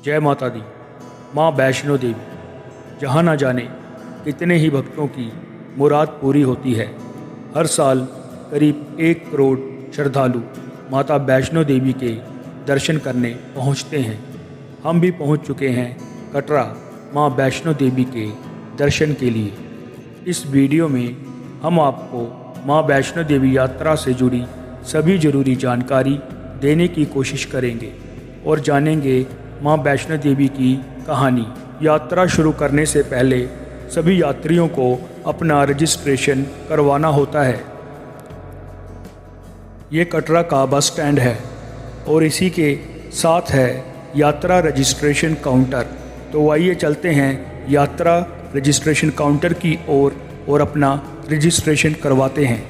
जय माता दी। माँ वैष्णो देवी, जहाँ न जाने कितने ही भक्तों की मुराद पूरी होती है। हर साल करीब 1 करोड़ श्रद्धालु माता वैष्णो देवी के दर्शन करने पहुँचते हैं। हम भी पहुँच चुके हैं कटरा माँ वैष्णो देवी के दर्शन के लिए। इस वीडियो में हम आपको माँ वैष्णो देवी यात्रा से जुड़ी सभी ज़रूरी जानकारी देने की कोशिश करेंगे और जानेंगे माँ वैष्णो देवी की कहानी। यात्रा शुरू करने से पहले सभी यात्रियों को अपना रजिस्ट्रेशन करवाना होता है। ये कटरा का बस स्टैंड है और इसी के साथ है यात्रा रजिस्ट्रेशन काउंटर। तो आइए चलते हैं यात्रा रजिस्ट्रेशन काउंटर की ओर और अपना रजिस्ट्रेशन करवाते हैं।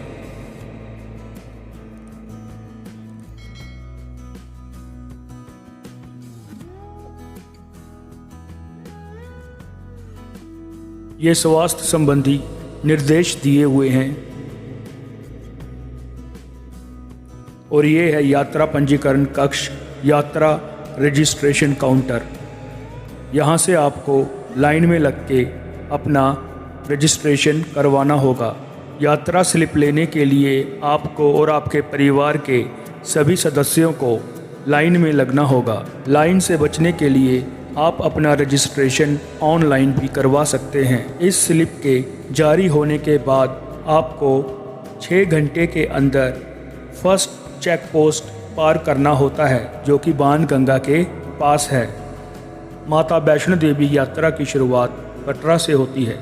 ये स्वास्थ्य संबंधी निर्देश दिए हुए हैं और ये है यात्रा पंजीकरण कक्ष, यात्रा रजिस्ट्रेशन काउंटर। यहाँ से आपको लाइन में लग के अपना रजिस्ट्रेशन करवाना होगा। यात्रा स्लिप लेने के लिए आपको और आपके परिवार के सभी सदस्यों को लाइन में लगना होगा। लाइन से बचने के लिए आप अपना रजिस्ट्रेशन ऑनलाइन भी करवा सकते हैं। इस स्लिप के जारी होने के बाद आपको 6 घंटे के अंदर फर्स्ट चेक पोस्ट पार करना होता है, जो कि बाणगंगा के पास है। माता वैष्णो देवी यात्रा की शुरुआत कटरा से होती है।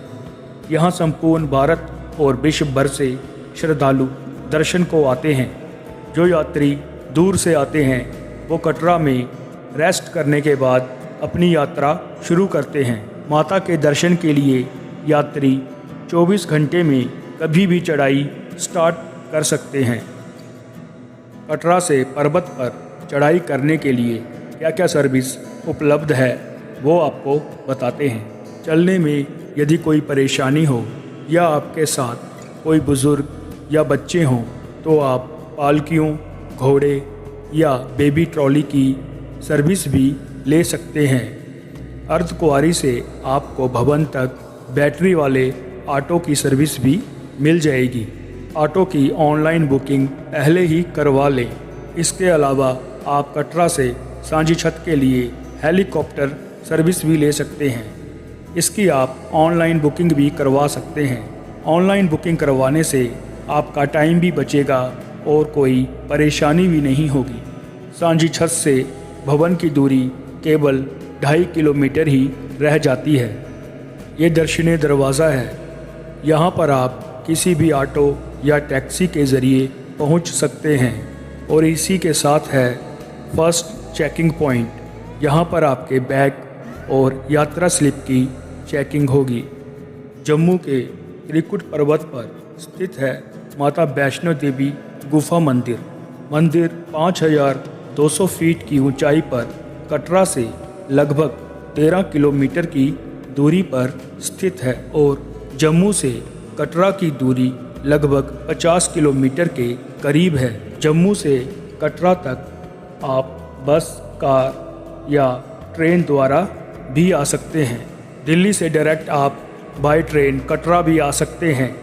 यहाँ संपूर्ण भारत और विश्व भर से श्रद्धालु दर्शन को आते हैं। जो यात्री दूर से आते हैं वो कटरा में रेस्ट करने के बाद अपनी यात्रा शुरू करते हैं। माता के दर्शन के लिए यात्री 24 घंटे में कभी भी चढ़ाई स्टार्ट कर सकते हैं। कटरा से पर्वत पर चढ़ाई करने के लिए क्या क्या सर्विस उपलब्ध है वो आपको बताते हैं। चलने में यदि कोई परेशानी हो या आपके साथ कोई बुज़ुर्ग या बच्चे हों तो आप पालकियों, घोड़े या बेबी ट्रॉली की सर्विस भी ले सकते हैं। अर्धकुंवारी से आपको भवन तक बैटरी वाले ऑटो की सर्विस भी मिल जाएगी। ऑटो की ऑनलाइन बुकिंग पहले ही करवा लें। इसके अलावा आप कटरा से सांझी छत के लिए हेलीकॉप्टर सर्विस भी ले सकते हैं। इसकी आप ऑनलाइन बुकिंग भी करवा सकते हैं। ऑनलाइन बुकिंग करवाने से आपका टाइम भी बचेगा और कोई परेशानी भी नहीं होगी। सांझी छत से भवन की दूरी केवल 2.5 किलोमीटर ही रह जाती है। ये दर्शनीय दरवाज़ा है। यहाँ पर आप किसी भी ऑटो या टैक्सी के ज़रिए पहुँच सकते हैं और इसी के साथ है फर्स्ट चेकिंग पॉइंट। यहाँ पर आपके बैग और यात्रा स्लिप की चेकिंग होगी। जम्मू के त्रिकुट पर्वत पर स्थित है माता वैष्णो देवी गुफा मंदिर। मंदिर 5200 फीट की ऊंचाई पर कटरा से लगभग 13 किलोमीटर की दूरी पर स्थित है और जम्मू से कटरा की दूरी लगभग 50 किलोमीटर के करीब है। जम्मू से कटरा तक आप बस, कार या ट्रेन द्वारा भी आ सकते हैं। दिल्ली से डायरेक्ट आप बाय ट्रेन कटरा भी आ सकते हैं।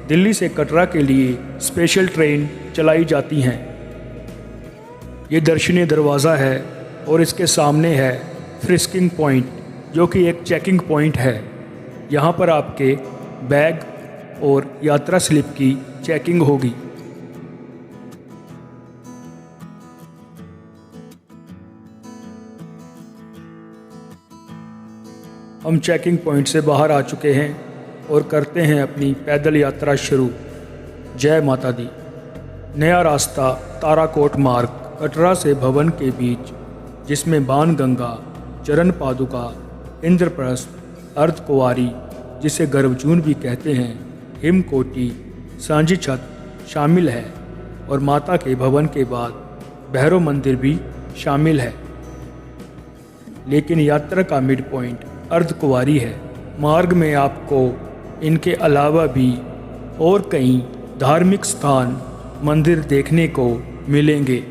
दिल्ली से कटरा के लिए स्पेशल ट्रेन चलाई जाती हैं। ये दर्शनीय दरवाज़ा है और इसके सामने है फ्रिस्किंग पॉइंट, जो कि एक चेकिंग पॉइंट है। यहाँ पर आपके बैग और यात्रा स्लिप की चेकिंग होगी। हम चेकिंग पॉइंट से बाहर आ चुके हैं और करते हैं अपनी पैदल यात्रा शुरू। जय माता दी। नया रास्ता ताराकोट मार्ग कटरा से भवन के बीच, जिसमें बाणगंगा, चरण पादुका, इंद्रप्रस्थ, अर्धकुंवारी जिसे गर्भजून भी कहते हैं, हिमकोटि, सांझी छत शामिल है और माता के भवन के बाद भैरव मंदिर भी शामिल है। लेकिन यात्रा का मिड पॉइंट अर्धकुंवारी है। मार्ग में आपको इनके अलावा भी और कई धार्मिक स्थान, मंदिर देखने को मिलेंगे।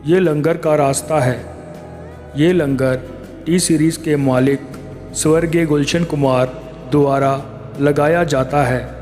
ये लंगर का रास्ता है। ये लंगर टी सीरीज़ के मालिक स्वर्गीय गुलशन कुमार द्वारा लगाया जाता है।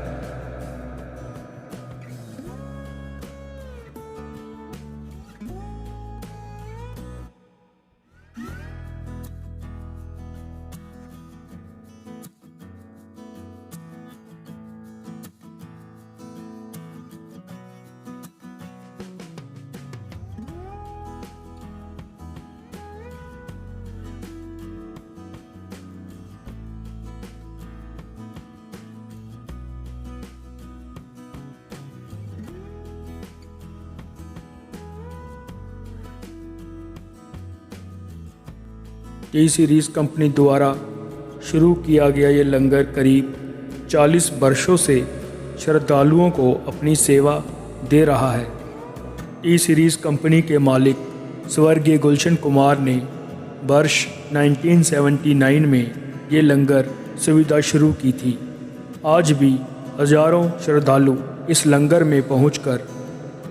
टी सीरीज़ कंपनी द्वारा शुरू किया गया ये लंगर करीब 40 वर्षों से श्रद्धालुओं को अपनी सेवा दे रहा है। टी सीरीज़ कंपनी के मालिक स्वर्गीय गुलशन कुमार ने वर्ष 1979 में ये लंगर सुविधा शुरू की थी। आज भी हजारों श्रद्धालु इस लंगर में पहुंचकर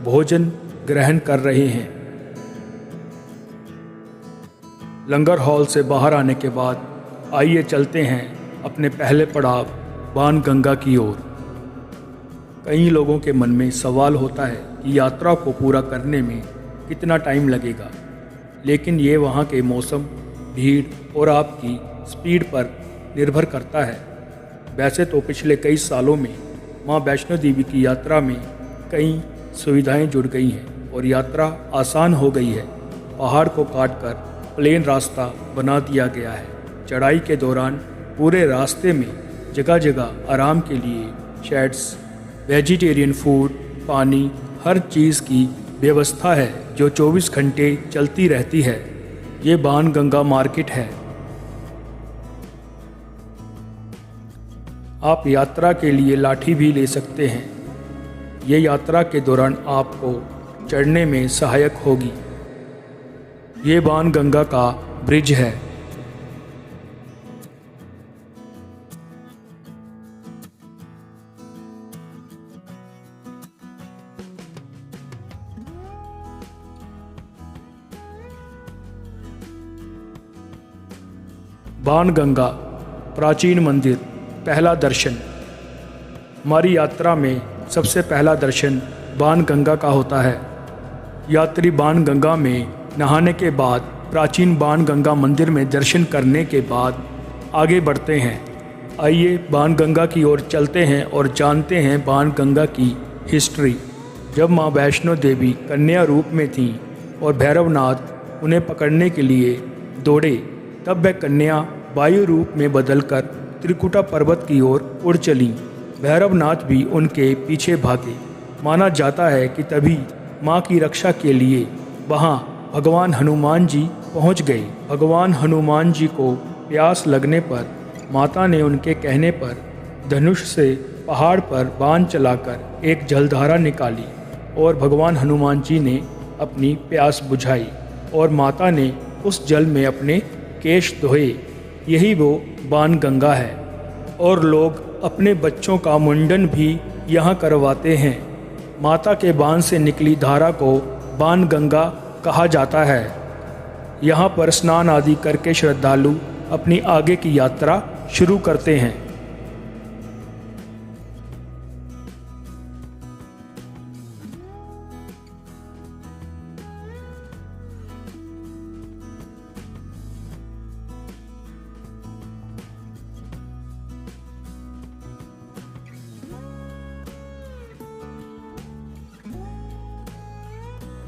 भोजन ग्रहण कर रहे हैं। लंगर हॉल से बाहर आने के बाद आइए चलते हैं अपने पहले पड़ाव बाणगंगा की ओर। कई लोगों के मन में सवाल होता है कि यात्रा को पूरा करने में कितना टाइम लगेगा, लेकिन ये वहाँ के मौसम, भीड़ और आपकी स्पीड पर निर्भर करता है। वैसे तो पिछले कई सालों में माँ वैष्णो देवी की यात्रा में कई सुविधाएं जुड़ गई हैं और यात्रा आसान हो गई है। पहाड़ को काटकर प्लेन रास्ता बना दिया गया है। चढ़ाई के दौरान पूरे रास्ते में जगह जगह आराम के लिए शेड्स, वेजिटेरियन फूड, पानी, हर चीज़ की व्यवस्था है जो 24 घंटे चलती रहती है। ये बाणगंगा मार्केट है। आप यात्रा के लिए लाठी भी ले सकते हैं। ये यात्रा के दौरान आपको चढ़ने में सहायक होगी। ये बाणगंगा का ब्रिज है। बाणगंगा प्राचीन मंदिर, पहला दर्शन। हमारी यात्रा में सबसे पहला दर्शन बाणगंगा का होता है। यात्री बाणगंगा में नहाने के बाद प्राचीन बाणगंगा मंदिर में दर्शन करने के बाद आगे बढ़ते हैं। आइए बाणगंगा की ओर चलते हैं और जानते हैं बाणगंगा की हिस्ट्री। जब माँ वैष्णो देवी कन्या रूप में थीं और भैरवनाथ उन्हें पकड़ने के लिए दौड़े, तब वह कन्या वायु रूप में बदलकर त्रिकुटा पर्वत की ओर उड़ चलीं। भैरवनाथ भी उनके पीछे भागे। माना जाता है कि तभी माँ की रक्षा के लिए वहाँ भगवान हनुमान जी पहुँच गए। भगवान हनुमान जी को प्यास लगने पर माता ने उनके कहने पर धनुष से पहाड़ पर बाण चलाकर एक जलधारा निकाली और भगवान हनुमान जी ने अपनी प्यास बुझाई और माता ने उस जल में अपने केश धोए। यही वो बाणगंगा है। और लोग अपने बच्चों का मुंडन भी यहाँ करवाते हैं। माता के बाण से निकली धारा को बाणगंगा कहा जाता है। यहाँ पर स्नान आदि करके श्रद्धालु अपनी आगे की यात्रा शुरू करते हैं।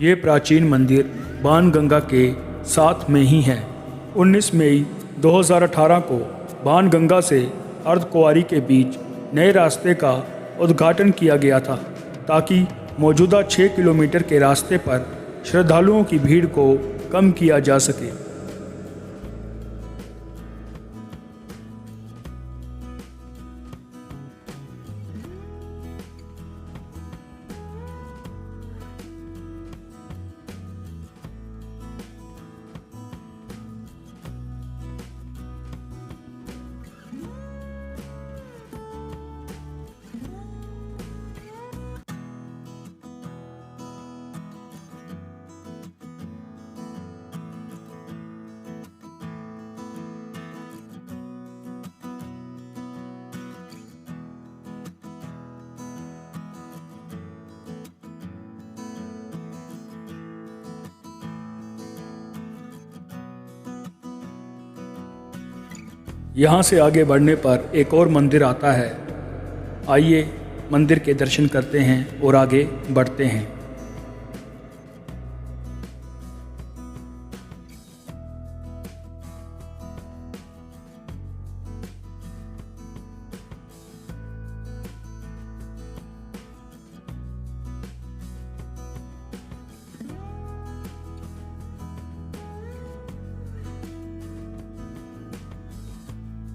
ये प्राचीन मंदिर बाणगंगा के साथ में ही है। 19 मई 2018 को बाणगंगा से अर्धकुंवारी के बीच नए रास्ते का उद्घाटन किया गया था, ताकि मौजूदा 6 किलोमीटर के रास्ते पर श्रद्धालुओं की भीड़ को कम किया जा सके। यहाँ से आगे बढ़ने पर एक और मंदिर आता है। आइए मंदिर के दर्शन करते हैं और आगे बढ़ते हैं।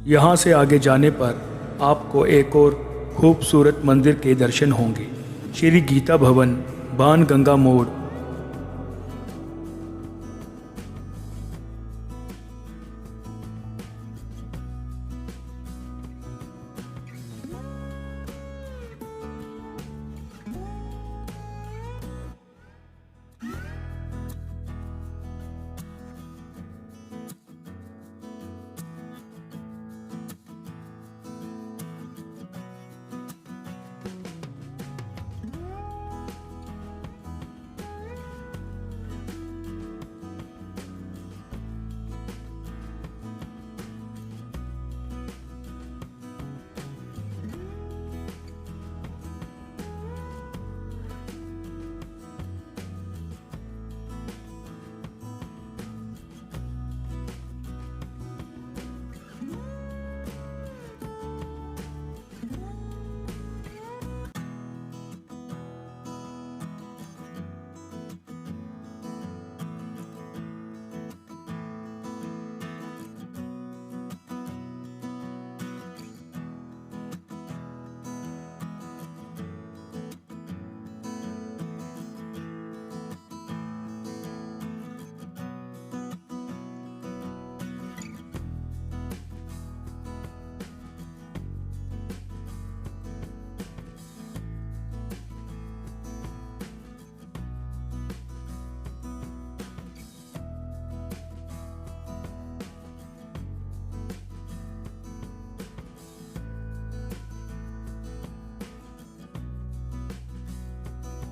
यहाँ से आगे जाने पर आपको एक और खूबसूरत मंदिर के दर्शन होंगे। श्री गीता भवन, बाणगंगा मोड़।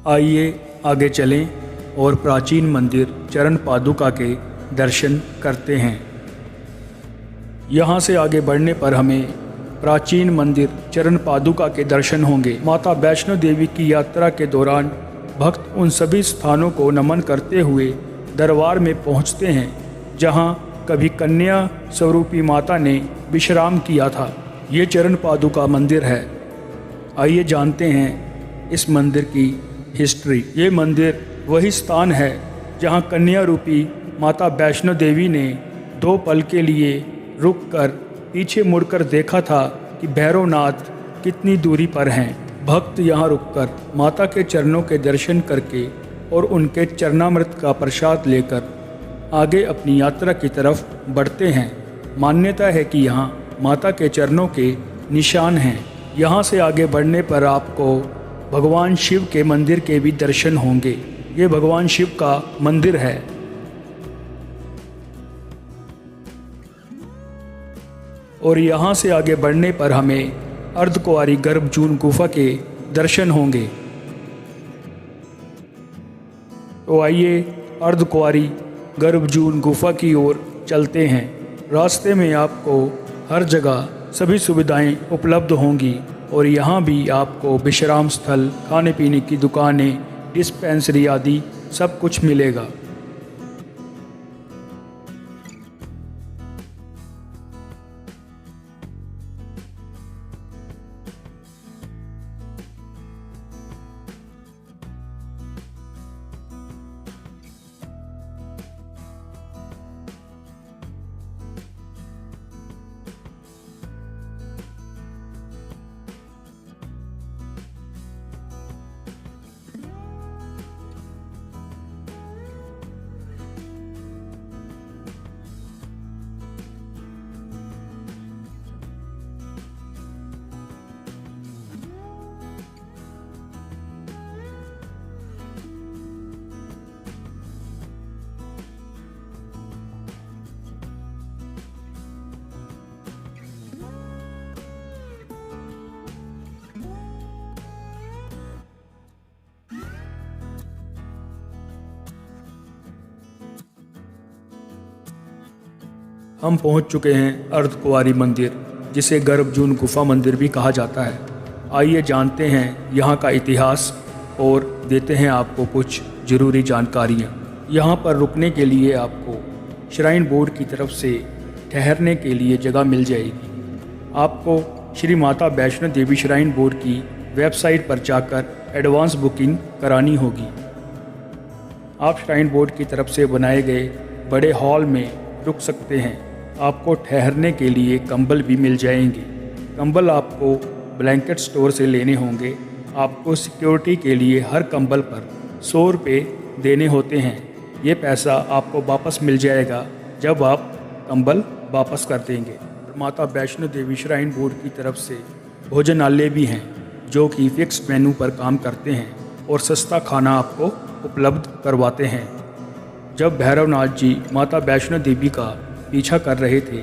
आइए आगे चलें और प्राचीन मंदिर चरण पादुका के दर्शन करते हैं। यहाँ से आगे बढ़ने पर हमें प्राचीन मंदिर चरण पादुका के दर्शन होंगे। माता वैष्णो देवी की यात्रा के दौरान भक्त उन सभी स्थानों को नमन करते हुए दरबार में पहुँचते हैं जहाँ कभी कन्या स्वरूपी माता ने विश्राम किया था। ये चरण पादुका मंदिर है। आइए जानते हैं इस मंदिर की हिस्ट्री। ये मंदिर वही स्थान है जहाँ कन्या रूपी माता वैष्णो देवी ने 2 पल के लिए रुककर पीछे मुड़कर देखा था कि भैरवनाथ कितनी दूरी पर हैं। भक्त यहाँ रुककर माता के चरणों के दर्शन करके और उनके चरणामृत का प्रसाद लेकर आगे अपनी यात्रा की तरफ बढ़ते हैं। मान्यता है कि यहाँ माता के चरणों के निशान हैं। यहाँ से आगे बढ़ने पर आपको भगवान शिव के मंदिर के भी दर्शन होंगे। ये भगवान शिव का मंदिर है। और यहाँ से आगे बढ़ने पर हमें अर्धकुंवारी गर्भजून गुफा के दर्शन होंगे। तो आइए अर्धकुंवारी गर्भजून गुफा की ओर चलते हैं। रास्ते में आपको हर जगह सभी सुविधाएं उपलब्ध होंगी और यहाँ भी आपको विश्राम स्थल, खाने पीने की दुकानें, डिस्पेंसरी आदि सब कुछ मिलेगा। हम पहुंच चुके हैं अर्धकुंवारी मंदिर, जिसे गर्भजून गुफा मंदिर भी कहा जाता है। आइए जानते हैं यहाँ का इतिहास और देते हैं आपको कुछ ज़रूरी जानकारियाँ। यहाँ पर रुकने के लिए आपको श्राइन बोर्ड की तरफ से ठहरने के लिए जगह मिल जाएगी। आपको श्री माता वैष्णो देवी श्राइन बोर्ड की वेबसाइट पर जाकर एडवांस बुकिंग करानी होगी। आप श्राइन बोर्ड की तरफ से बनाए गए बड़े हॉल में रुक सकते हैं। आपको ठहरने के लिए कंबल भी मिल जाएंगे। कंबल आपको ब्लैंकेट स्टोर से लेने होंगे। आपको सिक्योरिटी के लिए हर कंबल पर 100 रुपये देने होते हैं। ये पैसा आपको वापस मिल जाएगा जब आप कंबल वापस कर देंगे। माता वैष्णो देवी श्राइन बोर्ड की तरफ से भोजनालय भी हैं, जो कि फिक्स मेनू पर काम करते हैं और सस्ता खाना आपको उपलब्ध करवाते हैं। जब भैरवनाथ जी माता वैष्णो देवी का पीछा कर रहे थे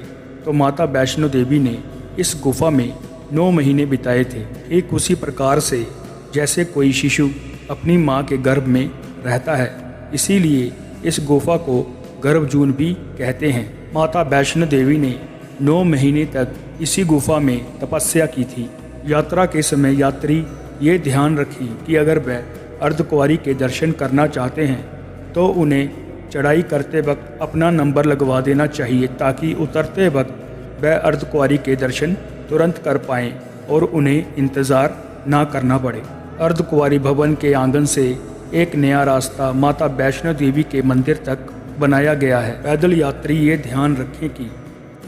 तो माता वैष्णो देवी ने इस गुफा में 9 महीने बिताए थे। एक उसी प्रकार से जैसे कोई शिशु अपनी माँ के गर्भ में रहता है, इसीलिए इस गुफा को गर्भजून भी कहते हैं। माता वैष्णो देवी ने 9 महीने तक इसी गुफा में तपस्या की थी। यात्रा के समय यात्री ये ध्यान रखें कि अगर वह अर्धकुंवारी के दर्शन करना चाहते हैं तो उन्हें चढ़ाई करते वक्त अपना नंबर लगवा देना चाहिए, ताकि उतरते वक्त वह अर्धकुंवारी के दर्शन तुरंत कर पाएँ और उन्हें इंतज़ार ना करना पड़े। अर्धकुंवारी भवन के आंगन से एक नया रास्ता माता वैष्णो देवी के मंदिर तक बनाया गया है। पैदल यात्री ये ध्यान रखें कि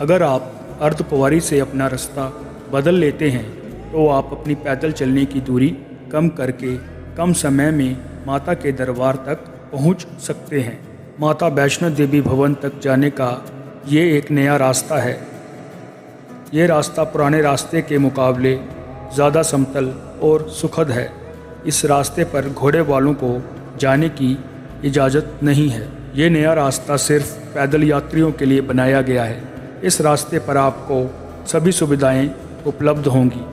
अगर आप अर्धकुंवारी से अपना रास्ता बदल लेते हैं तो आप अपनी पैदल चलने की दूरी कम करके कम समय में माता के दरबार तक पहुंच सकते हैं। माता वैष्णो देवी भवन तक जाने का ये एक नया रास्ता है। ये रास्ता पुराने रास्ते के मुकाबले ज़्यादा समतल और सुखद है। इस रास्ते पर घोड़े वालों को जाने की इजाज़त नहीं है। ये नया रास्ता सिर्फ पैदल यात्रियों के लिए बनाया गया है। इस रास्ते पर आपको सभी सुविधाएं उपलब्ध होंगी।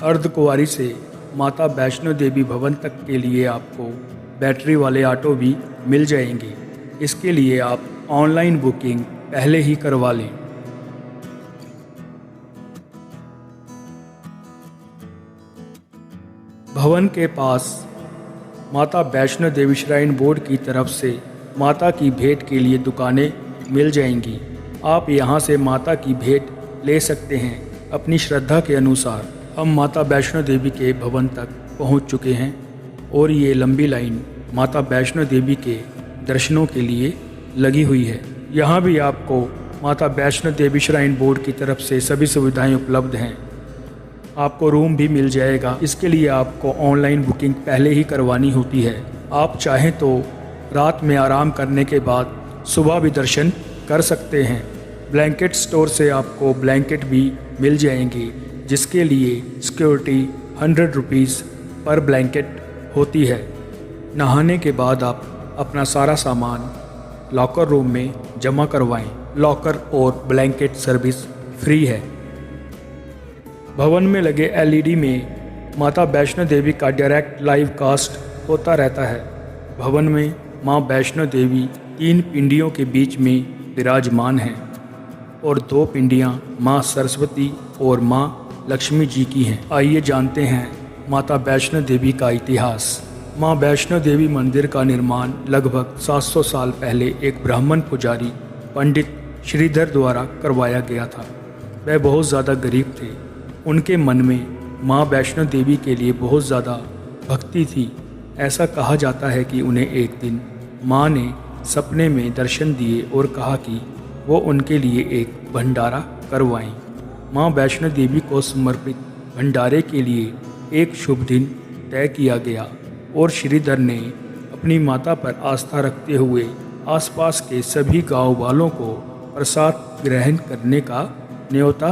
अर्धकुंवारी से माता वैष्णो देवी भवन तक के लिए आपको बैटरी वाले ऑटो भी मिल जाएंगे। इसके लिए आप ऑनलाइन बुकिंग पहले ही करवा लें। भवन के पास माता वैष्णो देवी श्राइन बोर्ड की तरफ से माता की भेंट के लिए दुकानें मिल जाएंगी। आप यहां से माता की भेंट ले सकते हैं अपनी श्रद्धा के अनुसार। हम माता वैष्णो देवी के भवन तक पहुंच चुके हैं और ये लंबी लाइन माता वैष्णो देवी के दर्शनों के लिए लगी हुई है। यहाँ भी आपको माता वैष्णो देवी श्राइन बोर्ड की तरफ से सभी सुविधाएं उपलब्ध हैं। आपको रूम भी मिल जाएगा। इसके लिए आपको ऑनलाइन बुकिंग पहले ही करवानी होती है। आप चाहें तो रात में आराम करने के बाद सुबह भी दर्शन कर सकते हैं। ब्लैंकेट स्टोर से आपको ब्लैंकेट भी मिल जाएंगे, जिसके लिए सिक्योरिटी 100 रुपीज़ पर ब्लैंकेट होती है। नहाने के बाद आप अपना सारा सामान लॉकर रूम में जमा करवाएं। लॉकर और ब्लैंकेट सर्विस फ्री है। भवन में लगे LED में माता वैष्णो देवी का डायरेक्ट लाइव कास्ट होता रहता है। भवन में माँ वैष्णो देवी 3 पिंडियों के बीच में विराजमान हैं और 2 पिंडियाँ माँ सरस्वती और माँ लक्ष्मी जी की हैं। आइए जानते हैं माता वैष्णो देवी का इतिहास। माँ वैष्णो देवी मंदिर का निर्माण लगभग 700 साल पहले एक ब्राह्मण पुजारी पंडित श्रीधर द्वारा करवाया गया था। वह बहुत ज़्यादा गरीब थे। उनके मन में माँ वैष्णो देवी के लिए बहुत ज़्यादा भक्ति थी। ऐसा कहा जाता है कि उन्हें एक दिन माँ ने सपने में दर्शन दिए और कहा कि वो उनके लिए एक भंडारा करवाएं। माँ वैष्णो देवी को समर्पित भंडारे के लिए एक शुभ दिन तय किया गया और श्रीधर ने अपनी माता पर आस्था रखते हुए आसपास के सभी गांव वालों को प्रसाद ग्रहण करने का न्योता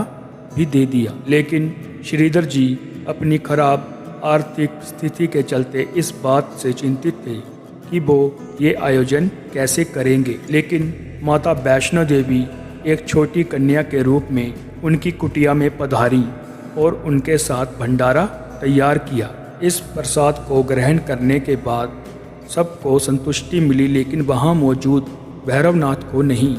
भी दे दिया। लेकिन श्रीधर जी अपनी खराब आर्थिक स्थिति के चलते इस बात से चिंतित थे कि वो ये आयोजन कैसे करेंगे। लेकिन माता वैष्णो देवी एक छोटी कन्या के रूप में उनकी कुटिया में पधारी और उनके साथ भंडारा तैयार किया। इस प्रसाद को ग्रहण करने के बाद सबको संतुष्टि मिली, लेकिन वहाँ मौजूद भैरवनाथ को नहीं।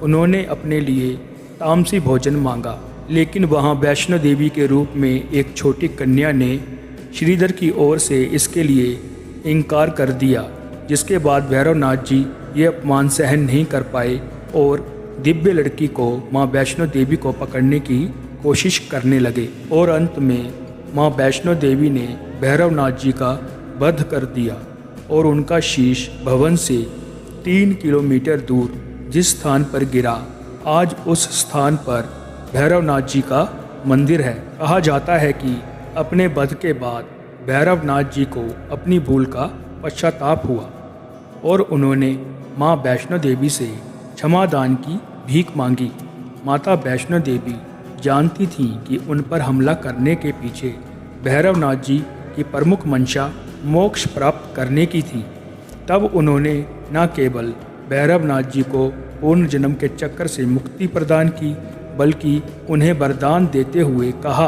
उन्होंने अपने लिए तामसी भोजन मांगा, लेकिन वहाँ वैष्णो देवी के रूप में एक छोटी कन्या ने श्रीधर की ओर से इसके लिए इनकार कर दिया, जिसके बाद भैरवनाथ जी ये अपमान सहन नहीं कर पाए और दिव्य लड़की को माँ वैष्णो देवी को पकड़ने की कोशिश करने लगे और अंत में माँ वैष्णो देवी ने भैरवनाथ जी का वध कर दिया और उनका शीश भवन से 3 किलोमीटर दूर जिस स्थान पर गिरा, आज उस स्थान पर भैरवनाथ जी का मंदिर है। कहा जाता है कि अपने वध के बाद भैरवनाथ जी को अपनी भूल का पश्चाताप हुआ और उन्होंने माँ वैष्णो देवी से क्षमादान की भीख मांगी। माता वैष्णो देवी जानती थीं कि उन पर हमला करने के पीछे भैरवनाथ जी की प्रमुख मंशा मोक्ष प्राप्त करने की थी। तब उन्होंने न केवल भैरवनाथ जी को पूर्ण जन्म के चक्कर से मुक्ति प्रदान की, बल्कि उन्हें वरदान देते हुए कहा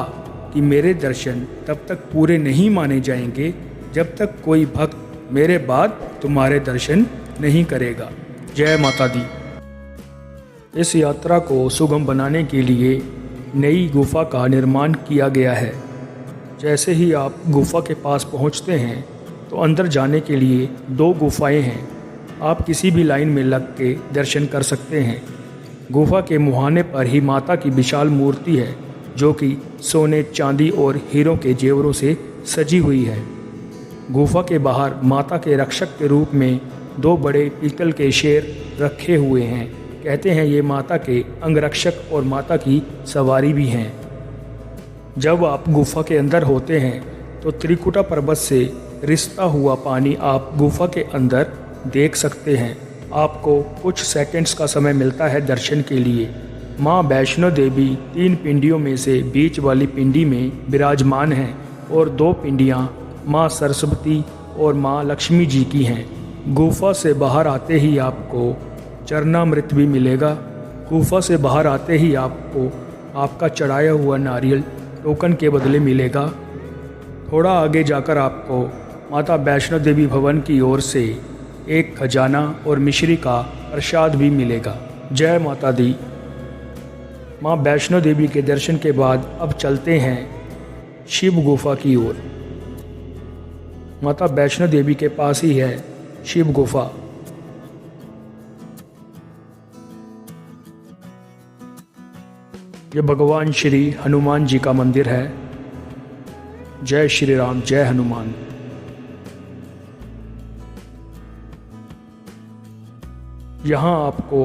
कि मेरे दर्शन तब तक पूरे नहीं माने जाएंगे जब तक कोई भक्त मेरे बाद तुम्हारे दर्शन नहीं करेगा। जय माता दी। इस यात्रा को सुगम बनाने के लिए नई गुफा का निर्माण किया गया है। जैसे ही आप गुफा के पास पहुंचते हैं तो अंदर जाने के लिए 2 गुफाएं हैं। आप किसी भी लाइन में लग के दर्शन कर सकते हैं। गुफा के मुहाने पर ही माता की विशाल मूर्ति है, जो कि सोने, चांदी और हीरों के जेवरों से सजी हुई है। गुफा के बाहर माता के रक्षक के रूप में 2 बड़े पीतल के शेर रखे हुए हैं। कहते हैं ये माता के अंगरक्षक और माता की सवारी भी हैं। जब आप गुफा के अंदर होते हैं तो त्रिकुटा पर्वत से रिसता हुआ पानी आप गुफा के अंदर देख सकते हैं। आपको कुछ सेकंड्स का समय मिलता है दर्शन के लिए। माँ वैष्णो देवी 3 पिंडियों में से बीच वाली पिंडी में विराजमान हैं और 2 पिंडियाँ माँ सरस्वती और माँ लक्ष्मी जी की हैं। गुफा से बाहर आते ही आपको चरणामृत भी मिलेगा। गुफा से बाहर आते ही आपको आपका चढ़ाया हुआ नारियल टोकन के बदले मिलेगा। थोड़ा आगे जाकर आपको माता वैष्णो देवी भवन की ओर से एक खजाना और मिश्री का प्रसाद भी मिलेगा। जय माता दी। माँ वैष्णो देवी के दर्शन के बाद अब चलते हैं शिव गुफा की ओर। माता वैष्णो देवी के पास ही है शिव गुफा। ये भगवान श्री हनुमान जी का मंदिर है। जय श्री राम, जय हनुमान। यहाँ आपको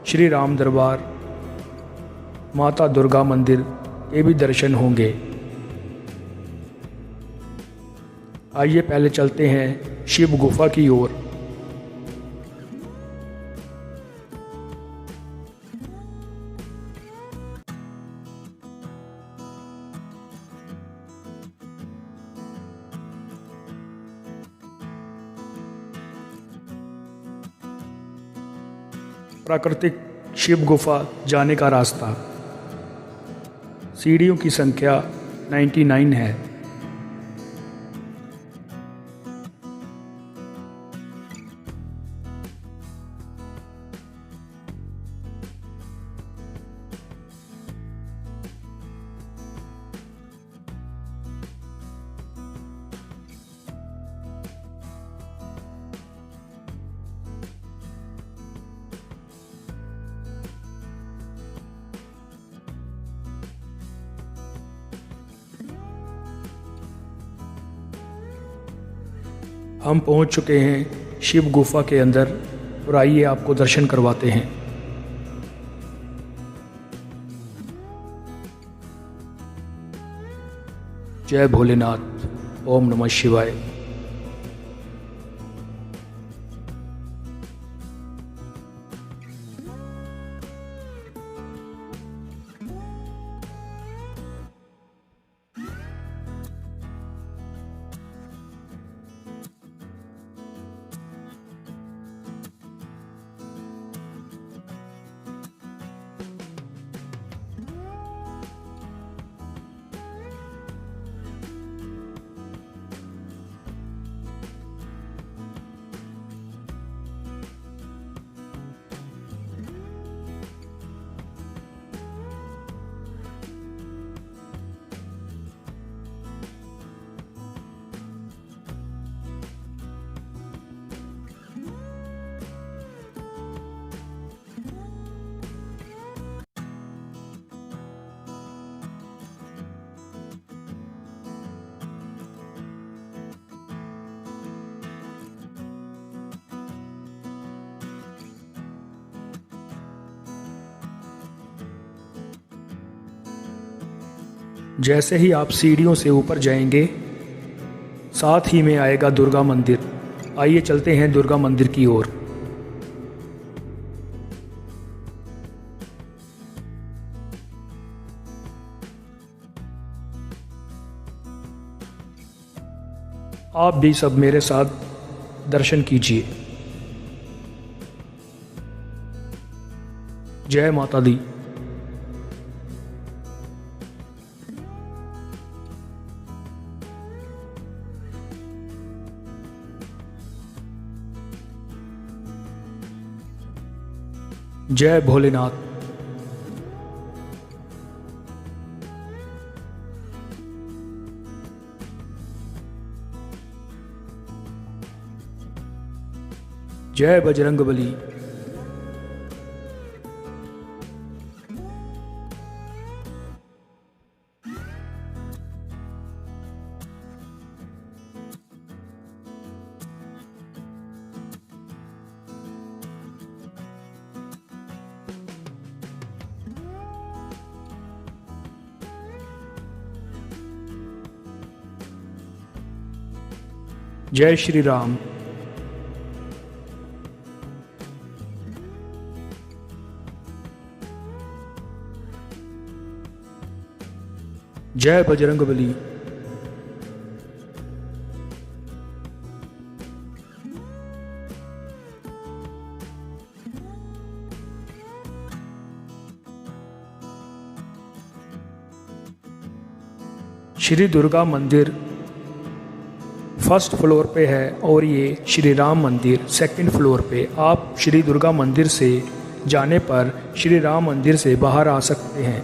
श्री राम दरबार, माता दुर्गा मंदिर के भी दर्शन होंगे। आइए पहले चलते हैं शिव गुफा की ओर। प्राकृतिक शिव गुफा जाने का रास्ता। सीढ़ियों की संख्या 99 है। हम पहुंच चुके हैं शिव गुफा के अंदर और आइए आपको दर्शन करवाते हैं। जय भोलेनाथ। ओम नमः शिवाय। जैसे ही आप सीढ़ियों से ऊपर जाएंगे साथ ही में आएगा दुर्गा मंदिर। आइए चलते हैं दुर्गा मंदिर की ओर। आप भी सब मेरे साथ दर्शन कीजिए। जय माता दी। जय भोलेनाथ। जय बजरंगबली। जय श्री राम। जय बजरंगबली। श्री दुर्गा मंदिर फर्स्ट फ्लोर पे है और ये श्री राम मंदिर सेकंड फ्लोर पे। आप श्री दुर्गा मंदिर से जाने पर श्री राम मंदिर से बाहर आ सकते हैं।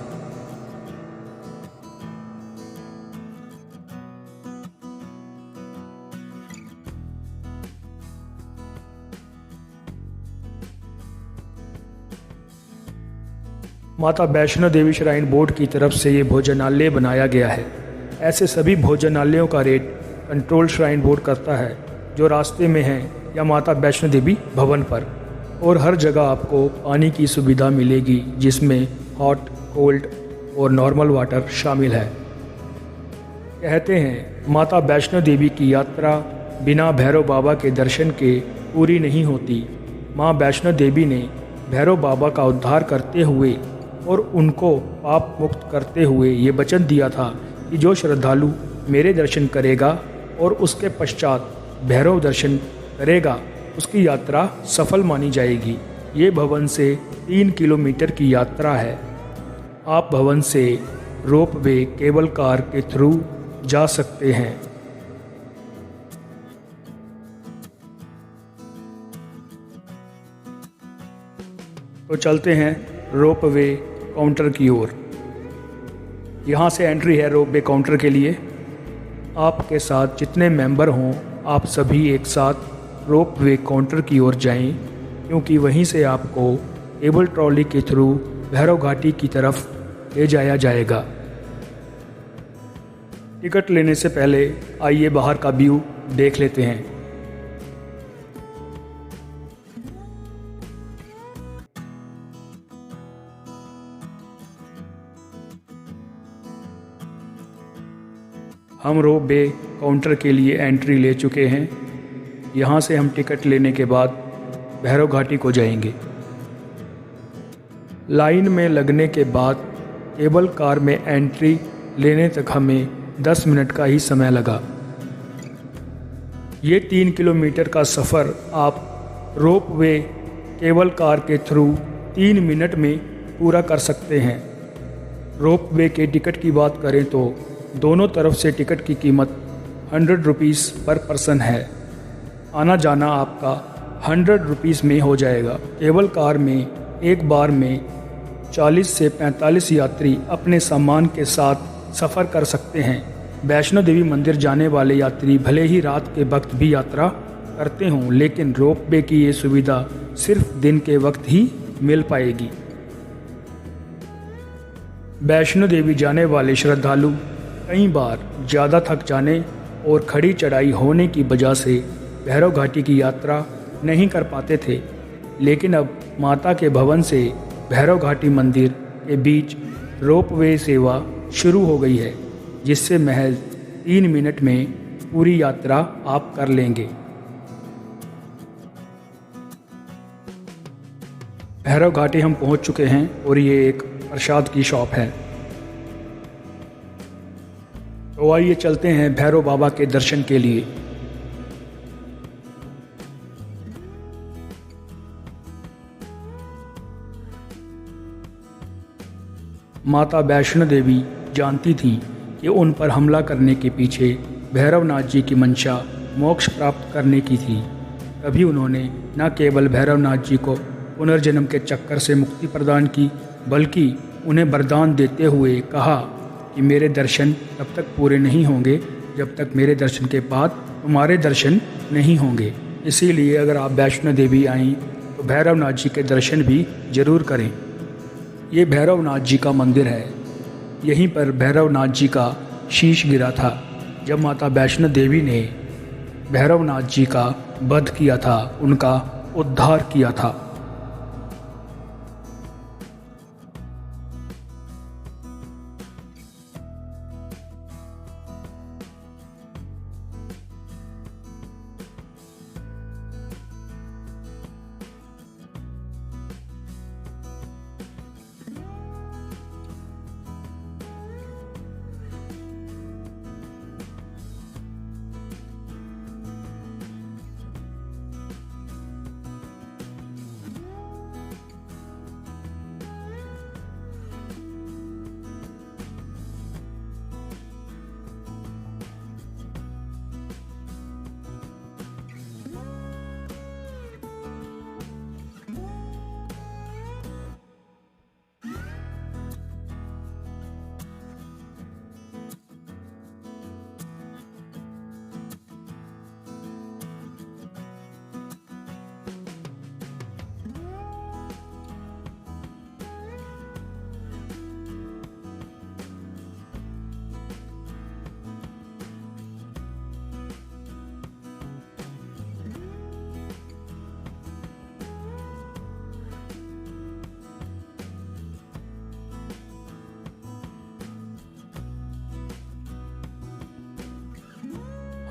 माता वैष्णो देवी श्राइन बोर्ड की तरफ से ये भोजनालय बनाया गया है। ऐसे सभी भोजनालयों का रेट कंट्रोल श्राइन बोर्ड करता है जो रास्ते में है या माता वैष्णो देवी भवन पर। और हर जगह आपको पानी की सुविधा मिलेगी जिसमें हॉट, कोल्ड और नॉर्मल वाटर शामिल है। कहते हैं माता वैष्णो देवी की यात्रा बिना भैरव बाबा के दर्शन के पूरी नहीं होती। माँ वैष्णो देवी ने भैरव बाबा का उद्धार करते हुए और उनको पाप मुक्त करते हुए ये वचन दिया था कि जो श्रद्धालु मेरे दर्शन करेगा और उसके पश्चात भैरव दर्शन करेगा उसकी यात्रा सफल मानी जाएगी। ये भवन से 3 किलोमीटर की यात्रा है। आप भवन से रोप वे केबल कार के थ्रू जा सकते हैं। तो चलते हैं रोप वे काउंटर की ओर। यहाँ से एंट्री है रोप वे काउंटर के लिए। आपके साथ जितने मेंबर हों आप सभी एक साथ रोप वे काउंटर की ओर जाएं, क्योंकि वहीं से आपको केबल ट्रॉली के थ्रू भैरव घाटी की तरफ ले जाया जाएगा। टिकट लेने से पहले आइए बाहर का व्यू देख लेते हैं। हम रोप वे काउंटर के लिए एंट्री ले चुके हैं। यहाँ से हम टिकट लेने के बाद भैरव घाटी को जाएंगे। लाइन में लगने के बाद केबल कार में एंट्री लेने तक हमें 10 मिनट का ही समय लगा। ये 3 किलोमीटर का सफ़र आप रोप वे केबल कार के थ्रू 3 मिनट में पूरा कर सकते हैं। रोप वे के टिकट की बात करें तो दोनों तरफ से टिकट की कीमत 100 रुपीज़ पर पर्सन है। आना जाना आपका 100 रुपीज़ में हो जाएगा। केबल कार में एक बार में 40 से 45 यात्री अपने सामान के साथ सफ़र कर सकते हैं। वैष्णो देवी मंदिर जाने वाले यात्री भले ही रात के वक्त भी यात्रा करते हों, लेकिन रोप वे की ये सुविधा सिर्फ दिन के वक्त ही मिल पाएगी। वैष्णो देवी जाने वाले श्रद्धालु कई बार ज़्यादा थक जाने और खड़ी चढ़ाई होने की वजह से भैरव घाटी की यात्रा नहीं कर पाते थे, लेकिन अब माता के भवन से भैरव घाटी मंदिर के बीच रोप वे सेवा शुरू हो गई है, जिससे महज 3 मिनट में पूरी यात्रा आप कर लेंगे। भैरव घाटी हम पहुंच चुके हैं और ये एक प्रसाद की शॉप है। तो आइए चलते हैं भैरव बाबा के दर्शन के लिए। माता वैष्णो देवी जानती थीं कि उन पर हमला करने के पीछे भैरवनाथ जी की मंशा मोक्ष प्राप्त करने की थी। तभी उन्होंने न केवल भैरवनाथ जी को पुनर्जन्म के चक्कर से मुक्ति प्रदान की, बल्कि उन्हें वरदान देते हुए कहा कि मेरे दर्शन तब तक पूरे नहीं होंगे जब तक मेरे दर्शन के बाद तुम्हारे दर्शन नहीं होंगे। इसीलिए अगर आप वैष्णो देवी आएँ तो भैरवनाथ जी के दर्शन भी जरूर करें। ये भैरवनाथ जी का मंदिर है। यहीं पर भैरवनाथ जी का शीश गिरा था जब माता वैष्णो देवी ने भैरवनाथ जी का वध किया था, उनका उद्धार किया था।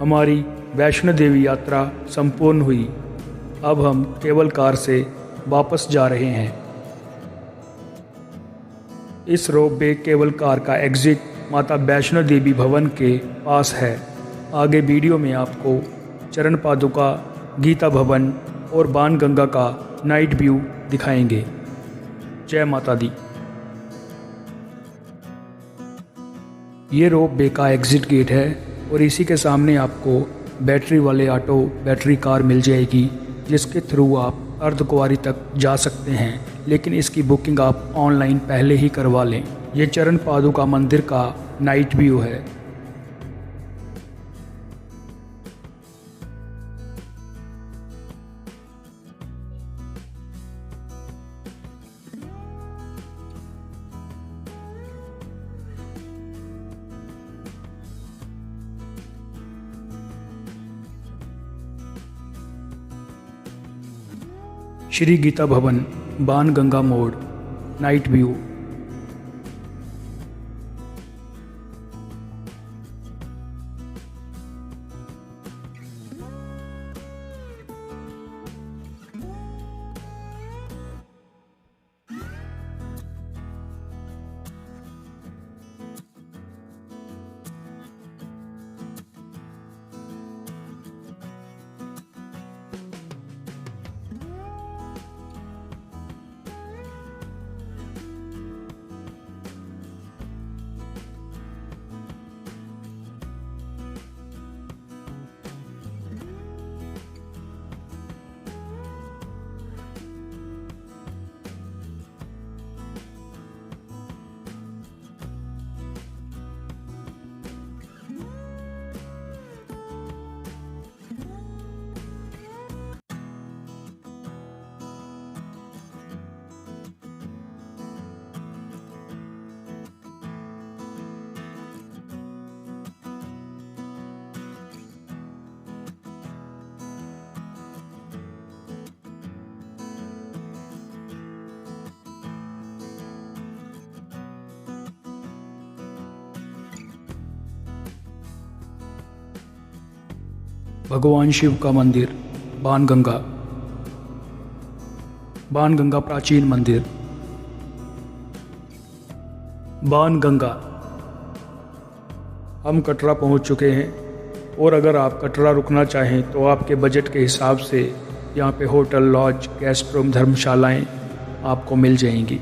हमारी वैष्णो देवी यात्रा संपूर्ण हुई। अब हम केबल कार से वापस जा रहे हैं। इस रोपवे केबल कार का एग्जिट माता वैष्णो देवी भवन के पास है। आगे वीडियो में आपको चरण पादुका, गीता भवन और बाणगंगा का नाइट व्यू दिखाएंगे। जय माता दी। ये रोपवे का एग्जिट गेट है और इसी के सामने आपको बैटरी वाले ऑटो, बैटरी कार मिल जाएगी, जिसके थ्रू आप अर्धकुंवारी तक जा सकते हैं। लेकिन इसकी बुकिंग आप ऑनलाइन पहले ही करवा लें। ये चरण पादुका मंदिर का नाइट व्यू है। श्री गीता भवन, बाणगंगा मोड़, नाइट व्यू। भगवान शिव का मंदिर बाणगंगा। बाणगंगा प्राचीन मंदिर। बाणगंगा। हम कटरा पहुंच चुके हैं और अगर आप कटरा रुकना चाहें तो आपके बजट के हिसाब से यहाँ पे होटल, लॉज, गेस्ट रूम, धर्मशालाएँ आपको मिल जाएंगी।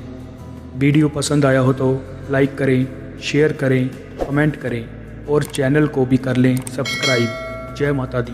वीडियो पसंद आया हो तो लाइक करें, शेयर करें, कमेंट करें और चैनल को भी कर लें सब्सक्राइब। जय माता दी।